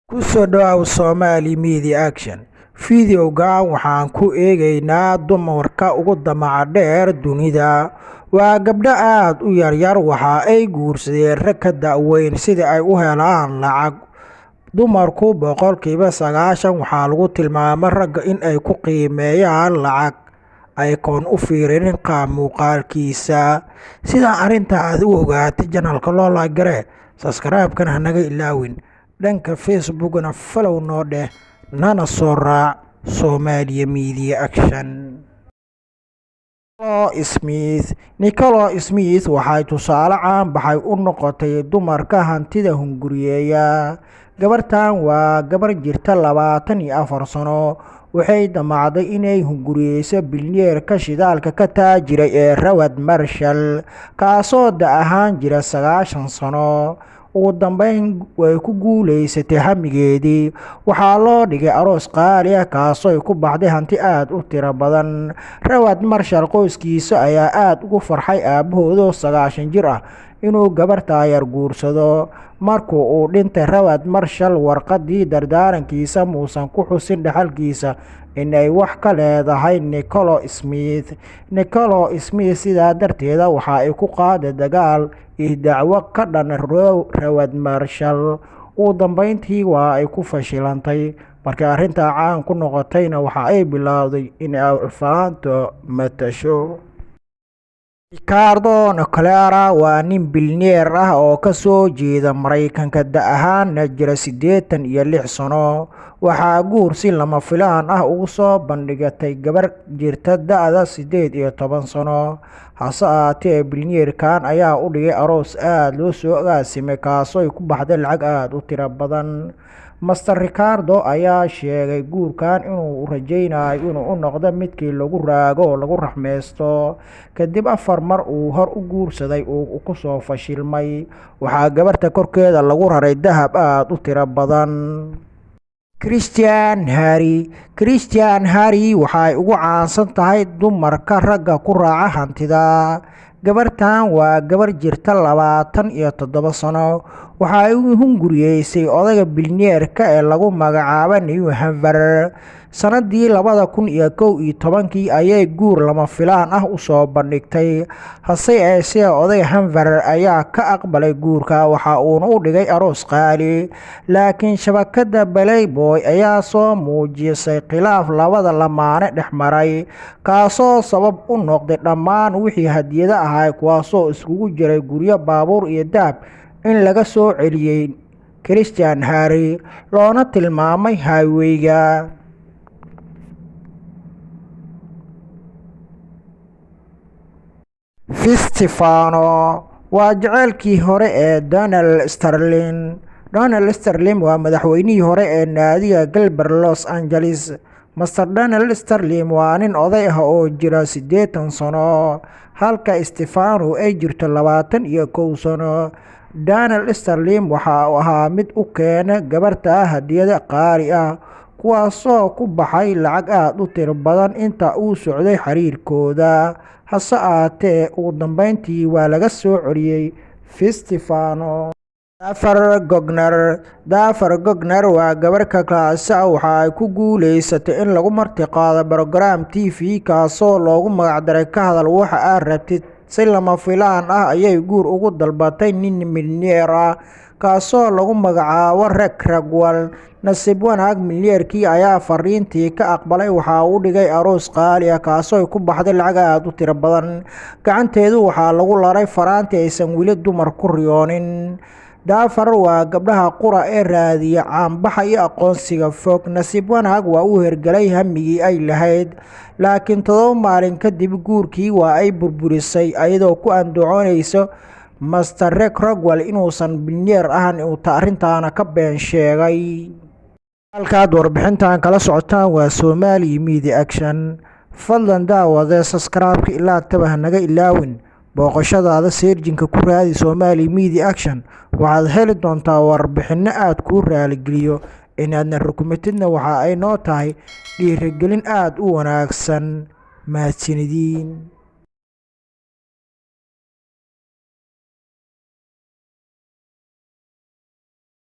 Ku soo dhawaad Somali Media Action. Fiidiyowgan waxaan ku eegaynaa dumarka ugu damaca dheer dunida. Waa gabdho aad u yaryar waxa ay guursadeen rag ka da'weyn si ay u helaan lacag. Dumarku boqolkiiba 90 waxaa lagu tilmaamaa ragga in ay ku qiimeeyaan lacag aykoon u fiirinin qaab muuqaalkiisa. Sida arrinta aad u ogaatay channelka loo like garee, subscribe-kana hanaga ilaawin. Dhanka Facebook-na follow noo dheh, nana soo raac Somali Media Action. Nicole Smith waxay tusaale caan baxay u noqotay dumarka hantida hunguriyeeya. Gabartan waa gabar jirta 24 sano. Waxay damacday inay hunguriyeyso bilyaneerka shidaalka ka taajiray ee Rawad Marshall, kaasoo da ahaan jira 90 sano. Ugu dambeyn way ku guuleysatay hamigeedii. Waxaa loo dhigay aroos qaali ah kaasoo ku baxday hanti aad u tiro badan. Rawad Marshall qoyskiisa ayaa aad ugu farxay aabahooda 90 jir ah inuu gabarta yar guursado. Markuu uu dhintay Rawad Marshall, warqadii dardaarankiisa muusan ku xusin dhaxalkiisa inay wax ka leedahay Nicole Smith. Nicole Smith sidaa darteed waxa ay ku qaaday dagaal iyo dacwo ka dhan Rawad Marshall. Ugu dambeyntii waa ay ku fashilantay. Markii arrinta caan ku noqotayna waxa ay bilowday in ay alfaanto matasho. Ricardo Nuclear waa nin bilyaneer ah oo ka soo jeeda Mareykanka, da ahaana jira 86 sano. Waxaa guur si lama filaan ah ugu soo bandhigatay gabar jirta da'da 18 sano. Hase ahaatee, bilyaneerkan ayaa u dhigay aroos aad loo soo agaasimay kaasoo ku baxday lacag aad u tiro badan. Master Ricardo ayaa sheegay guurkan inuu rajaynayo inuu u noqdo midkii lagu raago oo lagu raxmaysto. Kadib 4 mar uu hor u guursaday uu ku soo fashilmay. Waxaa gabarta korkeeda lagu raray dahab aad u tiro badan. Christian Harry waxay ugu caansan tahay dumarka ragga ku raaca hantida. Gabartan waa gabar jirta 27 sano. Waxa ay hunguriyeysay odayga bilyaneerka ee lagu magacaabo New Hampshire. Sanadii 2011 ayay guur lama filaan ah u soo bandhigtay. Hase yeeshee, odayga Hampshire ayaa ka aqbalay guurka, waxa uuna u dhigay aroos qaali. Laakiin shabakadda Playboy ayaa soo muujisay khilaaf labada lamaane dhex maray, kaasoo sabab u noqday dhammaan wixii hadiyado ahaa kuwaasoo isugu jiray guryo, baabuur iyo dahab in laga soo celiyay Christian Harry, loona tilmaamay highway-ga. Stefano waa jaceylkii hore ee Donald Sterling. Donald Sterling waa madaxweynihii hore ee naadiga galbeed Los Angeles. Master Donald Sterling waa nin oday ah oo jira 80 sano, halka Stefano ay jirto 21 sano. Donald Sterling waxa uu ahaa mid u keena gabarta hadiyado qaali ah, kuwaasoo ku baxay lacag aad u tiro badan inta uu socday xiriirkooda. Hase ahaatee, ugu dambeyntii waa laga soo celiyay Stefano. Dawo Gogner waa gabar ka kaasi ah. Waxa ay ku guuleysatay in lagu martiqaado program TV kaasoo loogu magacdaray ka hadal waxa aad rabtid. Si lama filaan ah ayay guur ugu dalbatay nin milyaneer ah kaasoo lagu magacaabo Racay. Nasiib wanaag, milyaneerkii ayaa fariintii ka aqbalay. Waxa uu dhigay aroos qaali ah kaasoo ku baxday lacag aad u tiro badan. Gacanteedu waxaa lagu laray faraantii aysan weli dumar ku riyoonin. Dawo waa gabdhaha qura ee raadiya caanbaxa iyo aqoonsiga fog. Nasiib wanaag, waa uu hergelay hamigii ay lahayd. Laakiin 7 maalin kadib guurkii waa ay burburisay iyadoo ku andacoonaysa Master Racay inuusan bilyaneer ahayn, uu arrintaana ka been sheegay. Halkaad warbixintan kala socotaan waa Somali Media Action. Fadlan daawade, subscribe-ka ilaa taba hanaga ilaawin. Booqashadaada seerjinka ku raadi Somali Media Action. Waxaad heli doontaa warbixino aad ku raaligeliyo. Inaadna rukumatidna waxa ay noo tahay dhiirigelin aad u wanaagsan. Mahadsanidin.